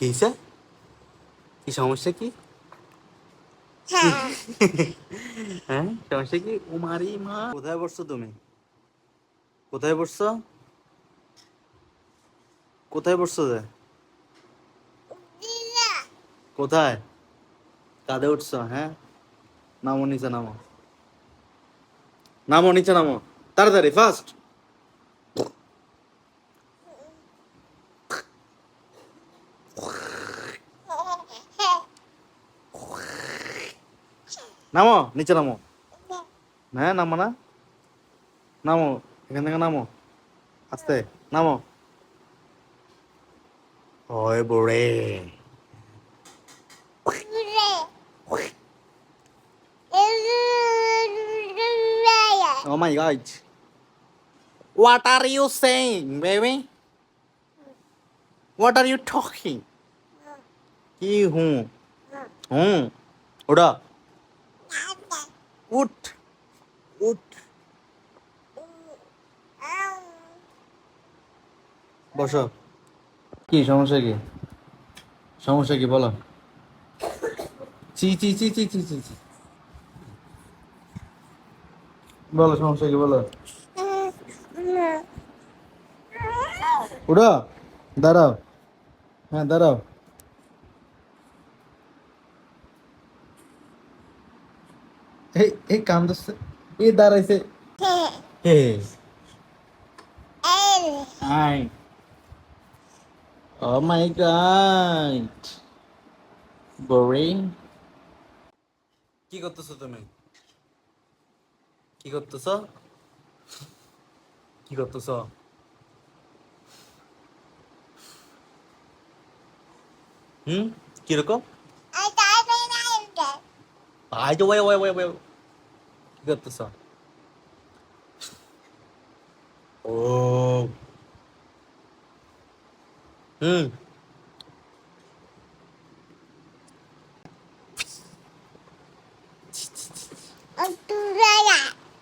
কি হয়েছে? কি সমস্যা কি? হ্যাঁ, সমস্যা কি? ও মারি মা, কোথায় বসছো তুমি? কোথায় বসছো? কোথায় বসছো যে? কোথায়? কাঁধে উঠছো? হ্যাঁ, নামো নিচে, নামো নামো নিচে, নামো তাড়াতাড়ি, ফাস্ট। নামো নিচে, নামো। হ্যাঁ, নামো না, নামো এখান থেকে, নামো আস্তে, নামো। ওই বুড়ে, oh my god, what are you saying baby, what are you talking? কি হুঁ হুঁ, ওটা উঠ, উঠ, বসো। কি সমস্যা কি? সমস্যা কি বলো? চি চি চি চি চি চি চি। বলো সমস্যা কি বলো? উঠো, দাঁড়াও, হ্যাঁ দাঁড়াও। এই এই কান্দছে, এই দাঁড়াইছে। Hey I, oh my God, boring. কি করতেছো তুমি? কি করতেছো? কি করতেছো? হুম, কিরকম? আই তো ওয়ে ওয়ে ওয়ে ওয়ে, কি করতেছো? ও হুম,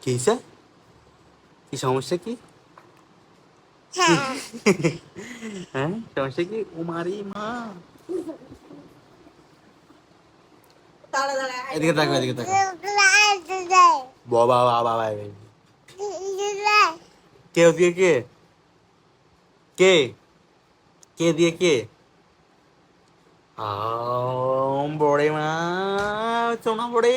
কি হয়েছে? কি সমস্যা কি? হ্যাঁ, সমস্যা কি? ও মারি মা, এদিকে তাকো, এদিকে তাকো। বাবা বাবা বাবা, কে দিয়ে কে? কে? কে দিয়ে কে? বড়ে মা, সোনা বড়ে।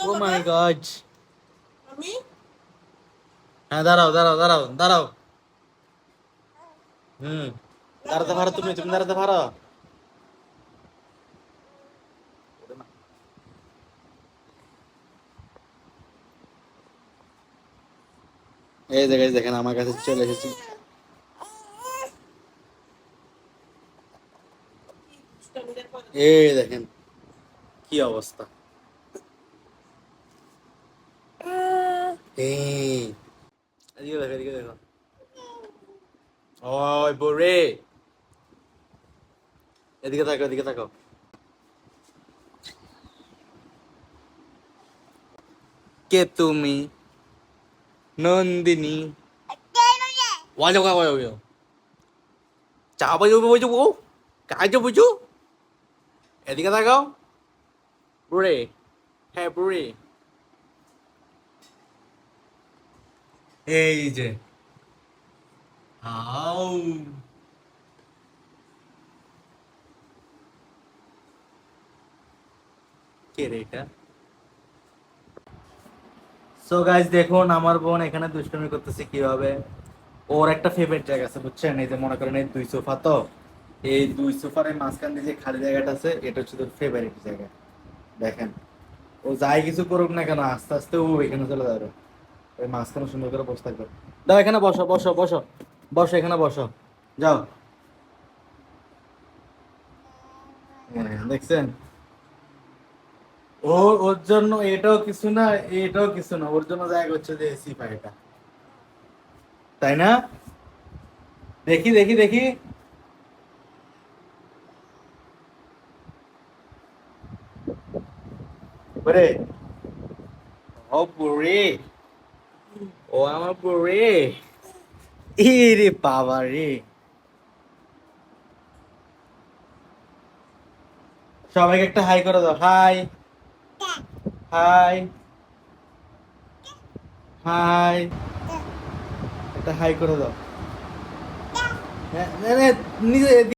ও মাই গড। হ্যাঁ, দাঁড়াও দাঁড়াও দাঁড়াও দাঁড়াও। হুম, দাঁড়াতে পারো তুমি, তুমি দাঁড়াতে পারো? এই জায়গায় দেখেন, আমার কাছে চলে এসেছি। এই দেখেন কি অবস্থা। এই এদিকে দেখো, এদিকে দেখো। ওই বুড়ে, এদিকে তাকাও, এদিকে তাকাও। কে তুমি? নন্দিনী। ওয়াজো কা ওয়াজো, চা বাজো বাজো ও, কাজো বুঝো। এদিকে তাকাও বুড়ে, হ্যাঁ বুড়ে। এই যে হাউ, কে রে এটা? সো গাইস দেখুন, আমার বোন এখানে দুষ্টুমি করতেছে কিভাবে। ওর একটা ফেভারিট জায়গা আছে বুঝছেন, এই যে মনে করেন এই দুই সোফা তো, এই দুই সোফার এই মাঝখান দিয়ে যে খালি জায়গাটা আছে, এটা হচ্ছে তোর ফেভারিট জায়গা। দেখেন, ও যাই কিছু করুক না কেন, আস্তে আস্তে ও এখানে চলে যাবে, ওই মাঝখানে সুন্দর করে বসে থাকবে। দাও, এখানে বসো বসো বসো, বসো এখানে বসো, যাও। হ্যাঁ, দেখছেন? ও, ওর জন্য এটাও কিছু না, এটাও কিছু না, ওর জন্য জায়গা হচ্ছে যে এসি পাইটা, তাই না? দেখি দেখি দেখি। ওরে, ও বুড়ি, ও আমার বুড়ি, ইরে বাবা রে, সবাইকে একটা হাই করে দাও, হাই হাই হাই, একটা হাই করে দাও। হ্যাঁ, নিজে